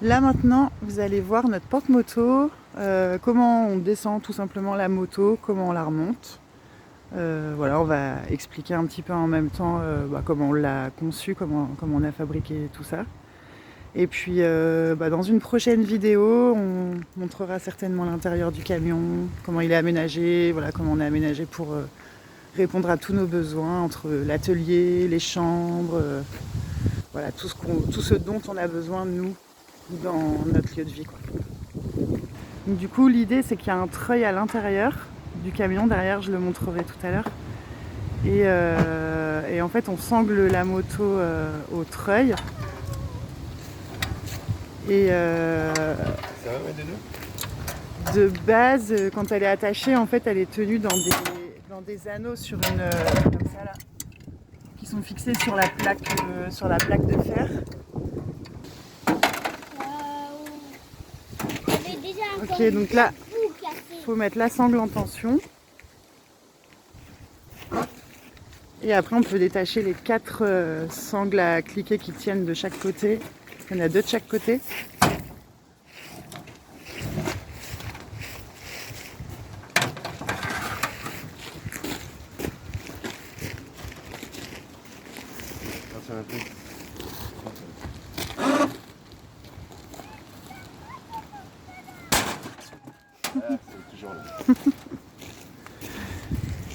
Là maintenant, vous allez voir notre porte-moto, comment on descend tout simplement la moto, comment on la remonte. Voilà, on va expliquer un petit peu en même temps comment on l'a conçu, comment on a fabriqué tout ça. Et puis dans une prochaine vidéo, on montrera certainement l'intérieur du camion, comment il est aménagé, voilà, comment on est aménagé pour répondre à tous nos besoins entre l'atelier, les chambres, voilà, tout ce dont on a besoin de nous dans notre lieu de vie, quoi. Donc, du coup, l'idée c'est qu'il y a un treuil à l'intérieur du camion, derrière je le montrerai tout à l'heure. Et en fait on sangle la moto au treuil. Et de base, quand elle est attachée, en fait elle est tenue dans des anneaux sur une comme ça là, qui sont fixés sur la plaque de fer. Ok, donc là, il faut mettre la sangle en tension. Et après, on peut détacher les 4 sangles à cliquer qui tiennent de chaque côté. Il y en a 2 de chaque côté.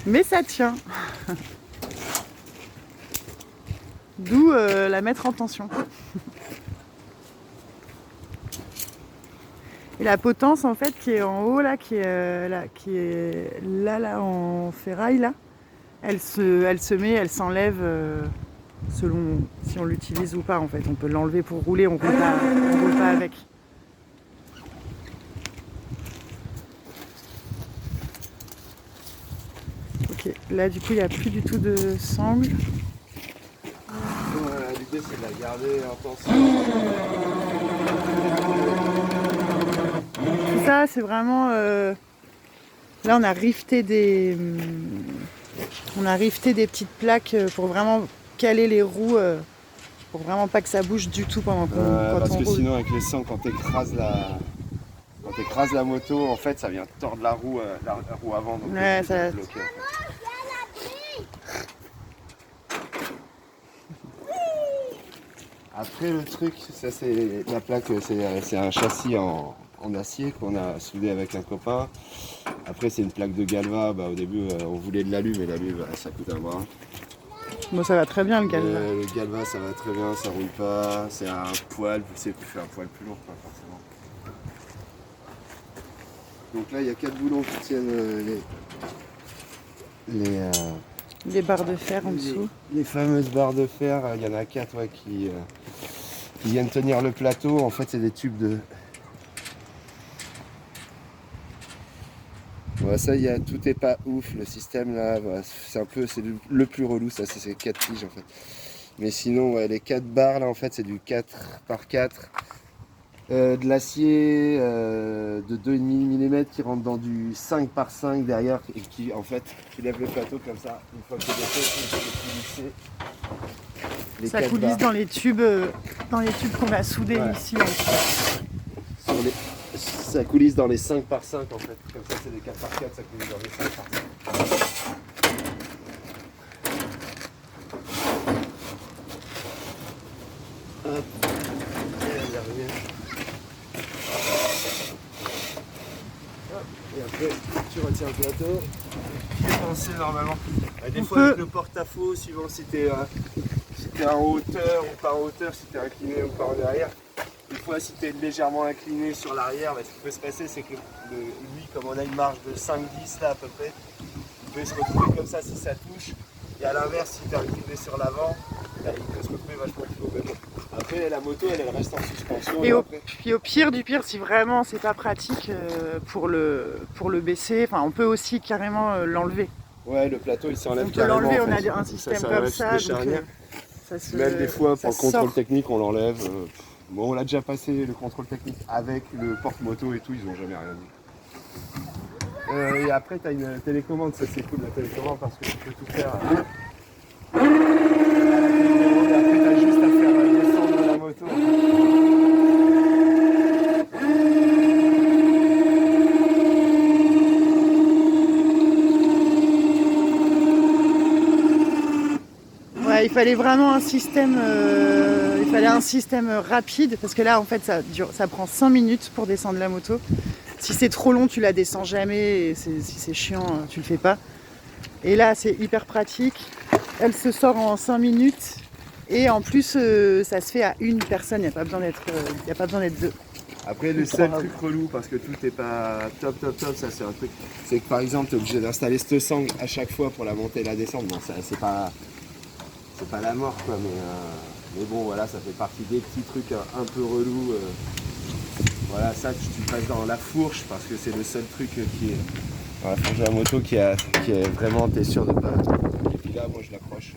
Mais ça tient. D'où la mettre en tension. Et la potence en fait qui est en haut là, qui est là en ferraille là, elle se met, elle s'enlève selon si on l'utilise ou pas en fait. On peut l'enlever pour rouler, on roule pas avec. Ok, là du coup il n'y a plus du tout de sangle. L'idée c'est de la garder en tension. Tout ça c'est vraiment... Là on a rifté des petites plaques pour vraiment caler les roues, pour vraiment pas que ça bouge du tout pendant qu'on quand Parce on que roule. sinon avec les sangs quand t'écrases la moto, en fait ça vient tordre la roue avant, donc Ouais, ça... bloquer. Après le truc, ça c'est la plaque, c'est un châssis en acier qu'on a soudé avec un copain. Après c'est une plaque de Galva, au début on voulait de l'alu, mais l'alu ça coûte un bras. Bon, ça va très bien le Galva. Le Galva ça va très bien, ça roule pas, c'est un poil, c'est un poil plus lourd pas forcément. Donc là il y a 4 boulons qui tiennent Les barres de fer en dessous. les fameuses barres de fer, il y en a 4 qui viennent tenir le plateau. En fait c'est des tubes de... Ouais, ça tout est pas ouf, le système là, c'est le plus relou, ça c'est ces 4 tiges en fait. Mais sinon les 4 barres là en fait c'est du 4x4. De l'acier de 2,5 mm qui rentre dans du 5x5 derrière et qui en fait qui lève le plateau comme ça. Une fois que c'est défait, on peut Ça coulisse dans les tubes qu'on va souder ici. Ça coulisse dans les 5x5 en fait. Comme ça c'est des 4x4, ça coulisse dans les 5x5. Hop. Et après, tu retiens le plateau, qui est pincé normalement. Des fois, avec le porte-à-faux, suivant si t'es en hauteur ou pas en hauteur, si t'es incliné ou pas en arrière. Des fois, si t'es légèrement incliné sur l'arrière, ce qui peut se passer, c'est que lui, comme on a une marge de 5-10 là à peu près, il peut se retrouver comme ça si ça touche. Et à l'inverse, si t'es incliné sur l'avant, il peut se retrouver vachement plus haut. Après, la moto, elle reste en suspension. Puis au pire du pire, si vraiment c'est pas pratique pour le baisser, on peut aussi carrément l'enlever. Ouais, le plateau il s'enlève carrément. On peut l'enlever, en fait. On a un système comme ça. Même des fois, pour le contrôle technique, on l'enlève. Bon, on l'a déjà passé le contrôle technique avec le porte-moto et tout, ils n'ont jamais rien dit. Et après, tu as une télécommande, ça c'est cool la télécommande parce que tu peux tout faire. Après, tu as juste à faire descendre la moto. fallait vraiment un système, il fallait un système rapide parce que là en fait ça prend 5 minutes pour descendre la moto. Si c'est trop long, tu la descends jamais et si c'est chiant, tu le fais pas. Et là c'est hyper pratique. Elle se sort en 5 minutes et en plus ça se fait à une personne, il n'y a pas besoin d'être deux. Après, le seul truc relou, parce que tout n'est pas top, ça c'est un truc, c'est que par exemple, tu es obligé d'installer cette sangle à chaque fois pour la monter et la descendre. Bon, c'est pas la mort, quoi, mais bon, voilà, ça fait partie des petits trucs un peu relous. Voilà, ça, tu passes dans la fourche, parce que c'est le seul truc qui est dans la fourche de la moto qui est vraiment, t'es sûr de pas. Et puis là, moi, je l'accroche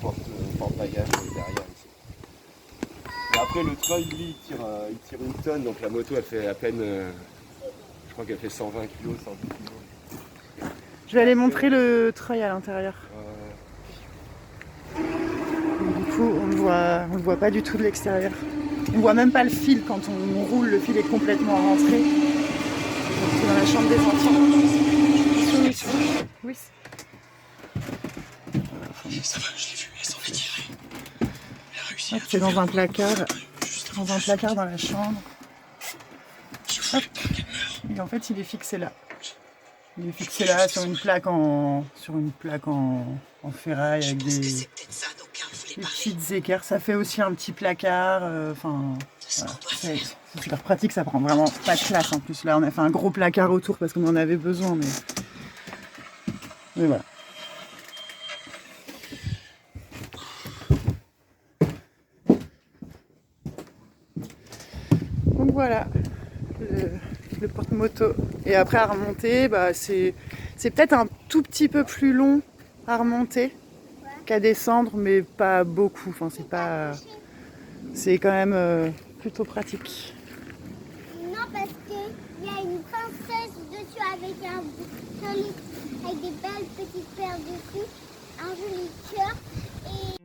au porte-bagages derrière. Et après le treuil, lui, il tire une tonne, donc la moto elle fait à peine, je crois qu'elle fait 120 kg, 110 kg. Je vais aller montrer le treuil à l'intérieur. Du coup on le voit pas du tout de l'extérieur. On voit même pas le fil quand on roule, le fil est complètement rentré. C'est dans la chambre des enfants. Oui. Ça va, je l'ai vu, elle s'en est tirée. Elle a réussi. C'est dans un placard. Dans la chambre. Hop. Et en fait il est fixé là. Il est fixé là sur une plaque en ferraille avec des petites équerres. Ça fait aussi un petit placard. Voilà. C'est super pratique, ça prend vraiment pas de place en plus. Là on a fait un gros placard autour parce qu'on en avait besoin. Mais voilà. Donc voilà, le porte-moto. Et après à remonter, c'est peut-être un tout petit peu plus long à remonter qu'à descendre, mais pas beaucoup. Enfin, c'est quand même plutôt pratique. Non, parce qu'il y a une princesse dessus avec avec des belles petites perles dessus, un joli cœur et...